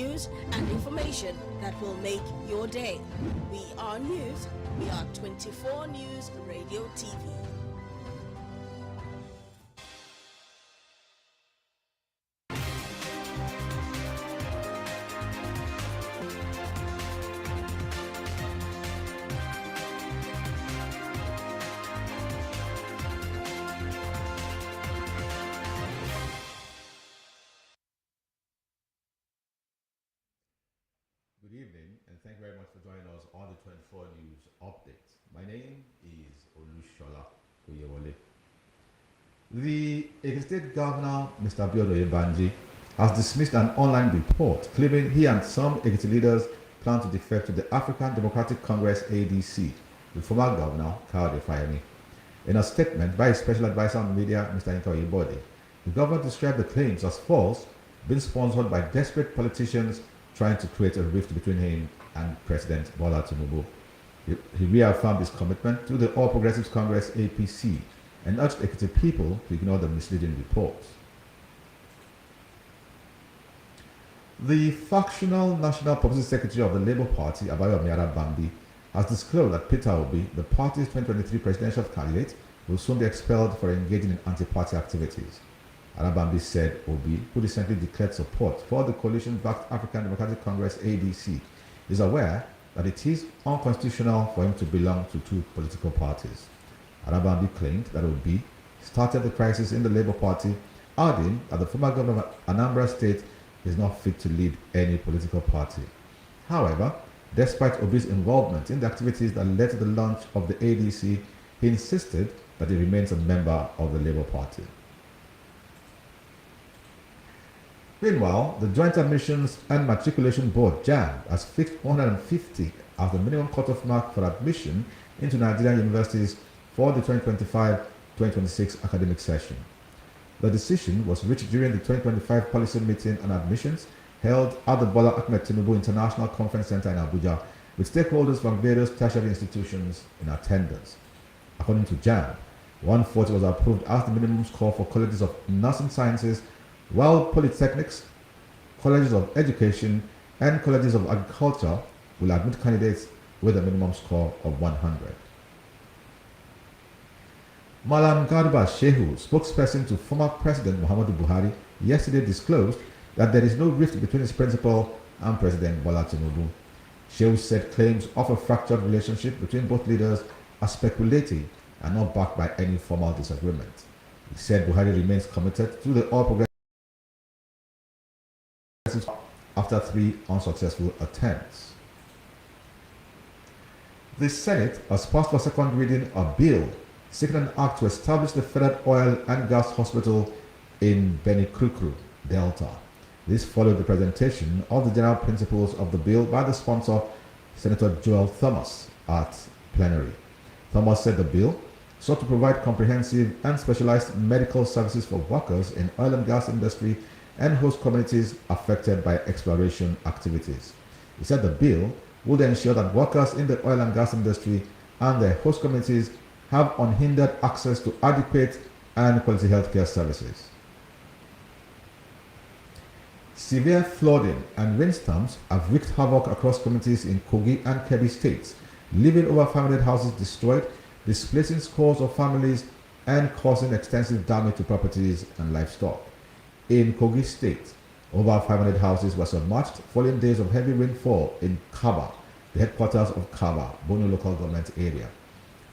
news and information that will make your day. We are news. We are 24 News Radio TV. Good evening, and thank you very much for joining us on the 24 News Update. My name is Olushola Oyewole. The Ekiti State Governor, Mr. Abiodun Oyèbánjí, has dismissed an online report claiming he and some Ekiti leaders plan to defect to the African Democratic Congress (ADC), with former Governor Kayode Fayemi. In a statement by his special advisor on media, Mr. Yinka Oyebode, the governor described the claims as false, being sponsored by desperate politicians trying to create a rift between him and President Bola Tinubu. He reaffirmed his commitment to the All Progressives Congress (APC) and urged Ekiti people to ignore the misleading reports. The factional National Publicity Secretary of the Labour Party, Abayomi Arabambi, has disclosed that Peter Obi, the party's 2023 presidential candidate, will soon be expelled for engaging in anti-party activities. Arabambi said Obi, who recently declared support for the coalition-backed African Democratic Congress (ADC), is aware that it is unconstitutional for him to belong to two political parties. Arabambi claimed that Obi started the crisis in the Labour Party, adding that the former governor of Anambra State is not fit to lead any political party. However, despite Obi's involvement in the activities that led to the launch of the ADC, he insisted that he remains a member of the Labour Party. Meanwhile, the Joint Admissions and Matriculation Board (JAMB) has fixed 150 as the minimum cutoff mark for admission into Nigerian universities for the 2025-2026 academic session. The decision was reached during the 2025 policy meeting on admissions held at the Bola Ahmed Tinubu International Conference Center in Abuja, with stakeholders from various tertiary institutions in attendance. According to JAMB, 140 was approved as the minimum score for colleges of nursing sciences, while polytechnics, colleges of education, and colleges of agriculture will admit candidates with a minimum score of 100. Malam Garba Shehu, spokesperson to former President Muhammadu Buhari, yesterday disclosed that there is no rift between his principal and President Bola Tinubu. Shehu said claims of a fractured relationship between both leaders are speculative and not backed by any formal disagreement. He said Buhari remains committed to the All Progressives after 3 unsuccessful attempts. The Senate has passed for second reading a bill seeking an act to establish the Federal Oil and Gas Hospital in Benikrukru, Delta. This followed the presentation of the general principles of the bill by the sponsor, Senator Joel Thomas, at plenary. Thomas said the bill sought to provide comprehensive and specialized medical services for workers in oil and gas industry and host communities affected by exploration activities. He said the bill would ensure that workers in the oil and gas industry and their host communities have unhindered access to adequate and quality healthcare services. Severe flooding and rainstorms have wreaked havoc across communities in Kogi and Kebbi states, leaving over 500 houses destroyed, displacing scores of families, and causing extensive damage to properties and livestock. In Kogi State, over 500 houses were submerged following days of heavy rainfall in Kaba, the headquarters of Kaba, Bono local government area.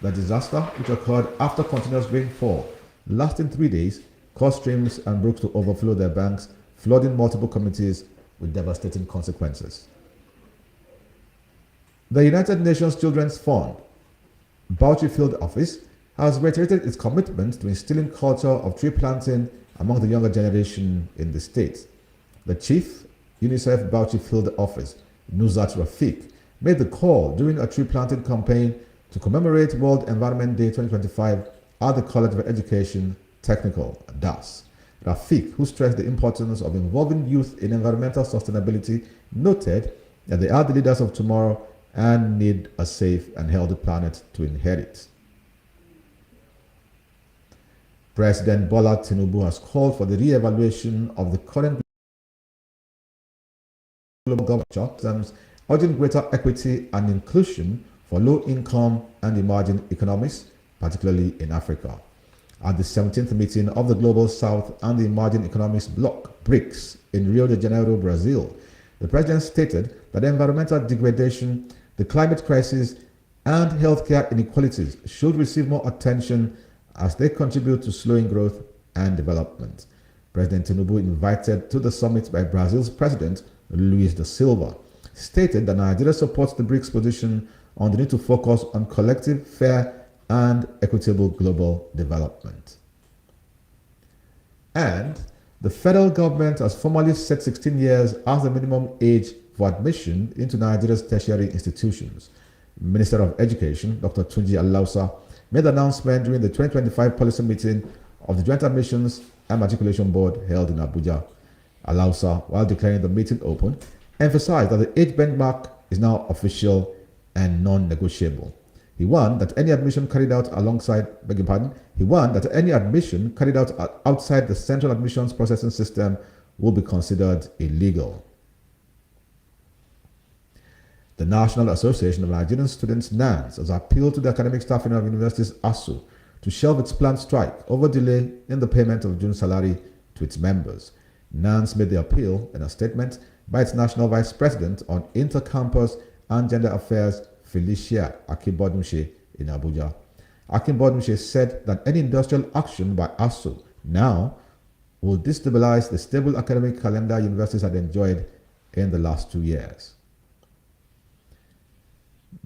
The disaster, which occurred after continuous rainfall lasting 3 days, caused streams and brooks to overflow their banks, flooding multiple communities with devastating consequences. The United Nations Children's Fund, Bauchi Field Office, has reiterated its commitment to instilling culture of tree planting among the younger generation in the state. The chief, UNICEF Bauchi Field Office, Nuzat Rafiq, made the call during a tree planting campaign to commemorate World Environment Day 2025 at the College of Education Technical, DAS. Rafiq, who stressed the importance of involving youth in environmental sustainability, noted that they are the leaders of tomorrow and need a safe and healthy planet to inherit. President Bola Tinubu has called for the re-evaluation of the current global government, urging greater equity and inclusion for low-income and emerging economies, particularly in Africa. At the 17th meeting of the Global South and the Emerging Economies Bloc, BRICS, in Rio de Janeiro, Brazil, the president stated that environmental degradation, the climate crisis, and healthcare inequalities should receive more attention as they contribute to slowing growth and development. President Tinubu, invited to the summit by Brazil's President Luiz da Silva, stated that Nigeria supports the BRICS position on the need to focus on collective, fair, and equitable global development. And the federal government has formally set 16 years as the minimum age for admission into Nigeria's tertiary institutions. Minister of Education, Dr. Tunji Alausa, made the announcement during the 2025 policy meeting of the Joint Admissions and Matriculation Board held in Abuja. Alausa, while declaring the meeting open, emphasized that the age benchmark is now official and non-negotiable. He warned that any admission carried out outside the central admissions processing system will be considered illegal. The National Association of Nigerian Students, NANS, has appealed to the academic staff union of universities, ASU, to shelve its planned strike over delay in the payment of June salary to its members. NANS made the appeal in a statement by its National Vice President on Intercampus and Gender Affairs, Felicia Akinbodunse, in Abuja. Akinbodunse said that any industrial action by ASU now will destabilize the stable academic calendar universities had enjoyed in the last 2 years.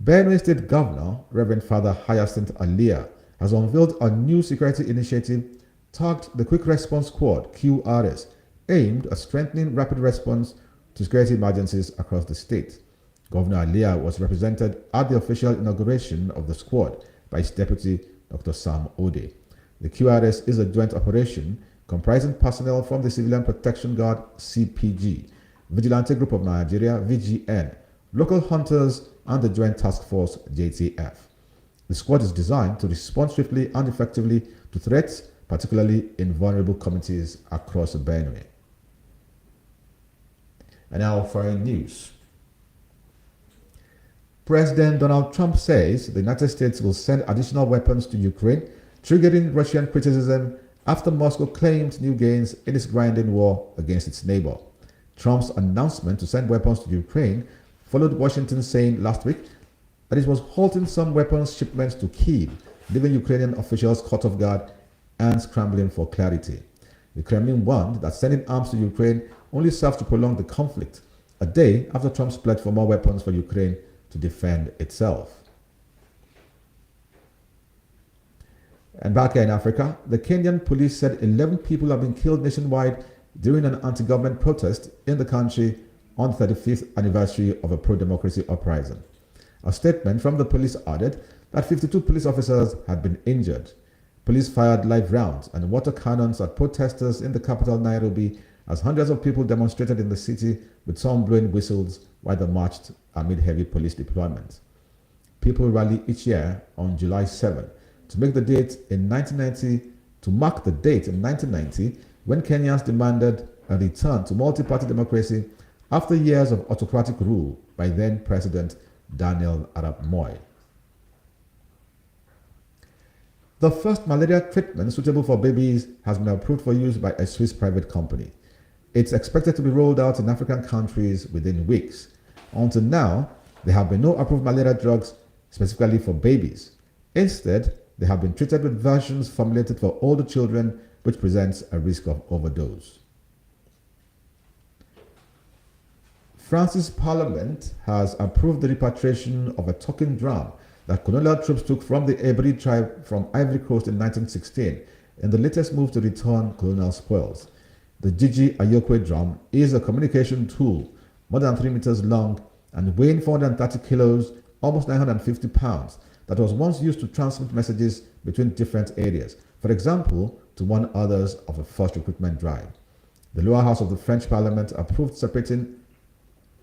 Benue State Governor, Reverend Father Hyacinth Alia, has unveiled a new security initiative tagged the Quick Response Squad, QRS, aimed at strengthening rapid response to security emergencies across the state. Governor Alia was represented at the official inauguration of the squad by his deputy, Dr. Sam Ode. The QRS is a joint operation comprising personnel from the Civilian Protection Guard, CPG, Vigilante Group of Nigeria, VGN, local hunters, and the Joint Task Force, JTF. The squad is designed to respond swiftly and effectively to threats, particularly in vulnerable communities across Benue. And now foreign news. President Donald Trump says the United States will send additional weapons to Ukraine, triggering Russian criticism after Moscow claimed new gains in its grinding war against its neighbor. Trump's announcement to send weapons to Ukraine followed Washington saying last week that it was halting some weapons shipments to Kyiv, leaving Ukrainian officials caught off guard and scrambling for clarity. The Kremlin warned that sending arms to Ukraine only serves to prolong the conflict, a day after Trump's pledge for more weapons for Ukraine to defend itself. And back here in Africa, the Kenyan police said 11 people have been killed nationwide during an anti-government protest in the country on the 35th anniversary of a pro-democracy uprising. A statement from the police added that 52 police officers had been injured. Police fired live rounds and water cannons at protesters in the capital Nairobi as hundreds of people demonstrated in the city, with some blowing whistles while they marched amid heavy police deployment. People rally each year on July 7 to mark the date in 1990 when Kenyans demanded a return to multi-party democracy after years of autocratic rule by then President Daniel Arap Moi. The first malaria treatment suitable for babies has been approved for use by a Swiss private company. It's expected to be rolled out in African countries within weeks. Until now, there have been no approved malaria drugs specifically for babies. Instead, they have been treated with versions formulated for older children, which presents a risk of overdose. France's parliament has approved the repatriation of a talking drum that colonial troops took from the Ebri tribe from Ivory Coast in 1916 in the latest move to return colonial spoils. The Jiji Ayokwe drum is a communication tool more than 3 meters long and weighing 430 kilos, almost 950 pounds, that was once used to transmit messages between different areas, for example, to warn others of a first recruitment drive. The lower house of the French parliament approved separating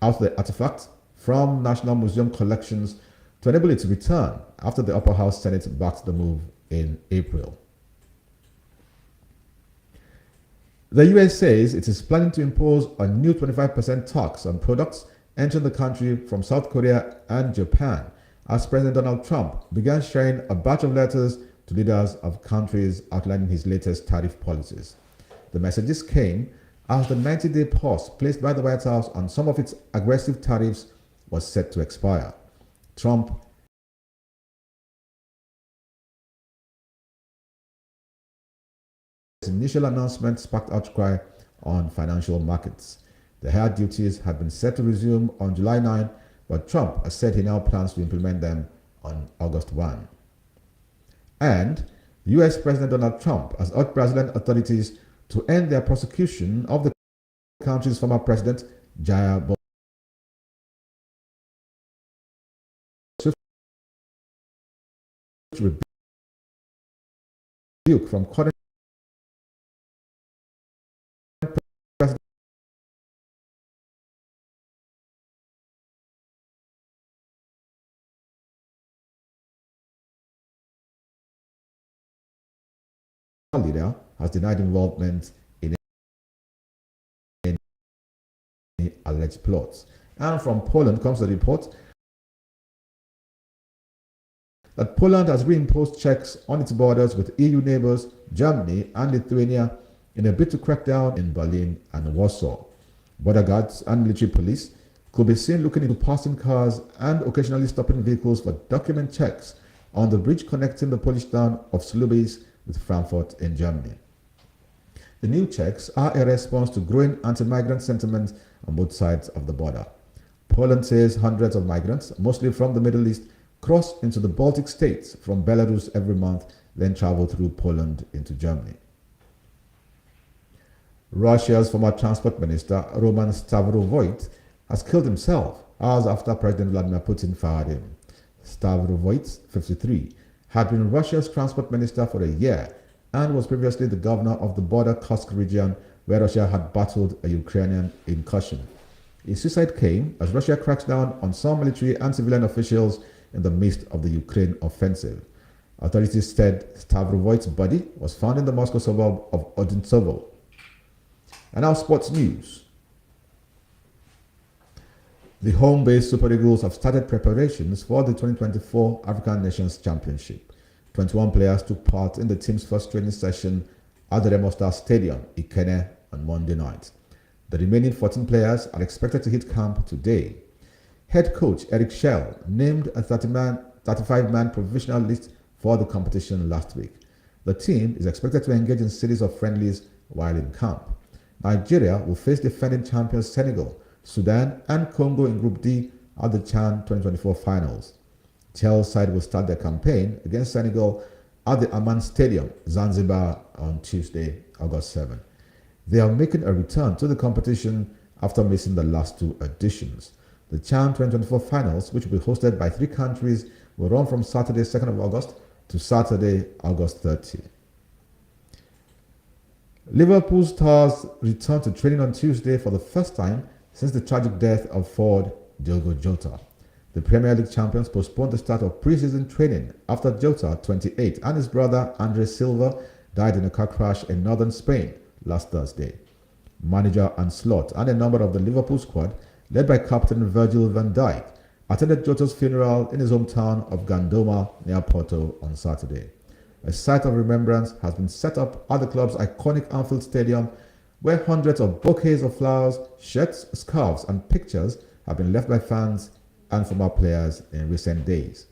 out the artifact from National Museum collections to enable its return after the upper house Senate backed the move in April. The US says it is planning to impose a new 25% tax on products entering the country from South Korea and Japan as President Donald Trump began sharing a batch of letters to leaders of countries outlining his latest tariff policies. The messages came as the 90-day pause placed by the White House on some of its aggressive tariffs was set to expire. Trump's initial announcement sparked outcry on financial markets. The higher duties had been set to resume on July 9, but Trump has said he now plans to implement them on August 1. And US President Donald Trump has urged Brazilian authorities to end their prosecution of the country's former president, Jair Bolsonaro, rebuke from current president leader has denied involvement in any alleged plots. And from Poland comes the report that Poland has reimposed checks on its borders with EU neighbors Germany and Lithuania in a bid to crack down in Berlin and Warsaw. Border guards and military police could be seen looking into passing cars and occasionally stopping vehicles for document checks on the bridge connecting the Polish town of Słubice with Frankfurt in Germany. The new checks are a response to growing anti-migrant sentiment on both sides of the border. Poland says hundreds of migrants, mostly from the Middle East, cross into the Baltic states from Belarus every month, then travel through Poland into Germany. Russia's former transport minister, Roman Stavrovoit, has killed himself hours after President Vladimir Putin fired him. Stavrovoit, 53, had been Russia's transport minister for a year and was previously the governor of the border Kursk region where Russia had battled a Ukrainian incursion. His suicide came as Russia cracks down on some military and civilian officials in the midst of the Ukraine offensive. Authorities said Stavrovoit's body was found in the Moscow suburb of Odintsovo. And now sports news. The home-based Super Eagles have started preparations for the 2024 African Nations Championship. 21 players took part in the team's first training session at the Remo Star Stadium, Ikenne, on Monday night. The remaining 14 players are expected to hit camp today. Head coach Eric Schell named a 35-man provisional list for the competition last week. The team is expected to engage in a series of friendlies while in camp. Nigeria will face defending champions Senegal, Sudan, and Congo in Group D at the CHAN 2024 finals. Chel's side will start their campaign against Senegal at the Aman Stadium, Zanzibar, on Tuesday, August 7. They are making a return to the competition after missing the last two editions. The CHAN 2024 finals, which will be hosted by 3 countries, will run from Saturday, 2nd of August to Saturday, August 30. Liverpool stars returned to training on Tuesday for the first time since the tragic death of forward Diogo Jota. The Premier League champions postponed the start of pre-season training after Jota, 28, and his brother Andre Silva died in a car crash in northern Spain last Thursday. Manager Arne Slot and a number of the Liverpool squad, led by captain Virgil van Dijk, attended Jota's funeral in his hometown of Gandoma near Porto on Saturday. A site of remembrance has been set up at the club's iconic Anfield Stadium, where hundreds of bouquets of flowers, shirts, scarves, and pictures have been left by fans and former players in recent days.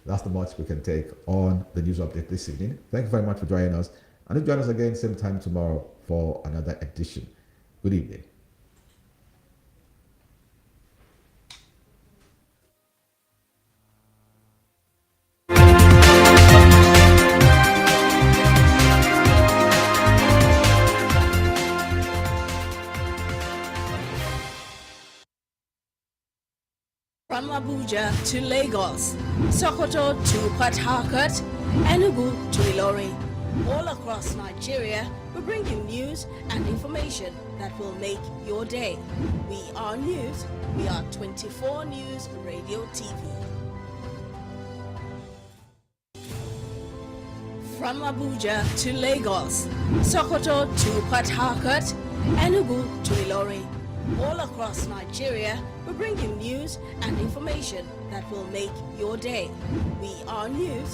That's the much we can take on the news update this evening. Thank you very much for joining us, and do join us again same time tomorrow for another edition. Good evening. From Abuja to Lagos, Sokoto to Port Harcourt, Enugu to Ilori, all across Nigeria, we bring you news and information that will make your day. We are news. We are 24 News Radio TV. From Abuja to Lagos, Sokoto to Port Harcourt, Enugu to Ilorin. All across Nigeria, we're bringing news and information that will make your day. We are news.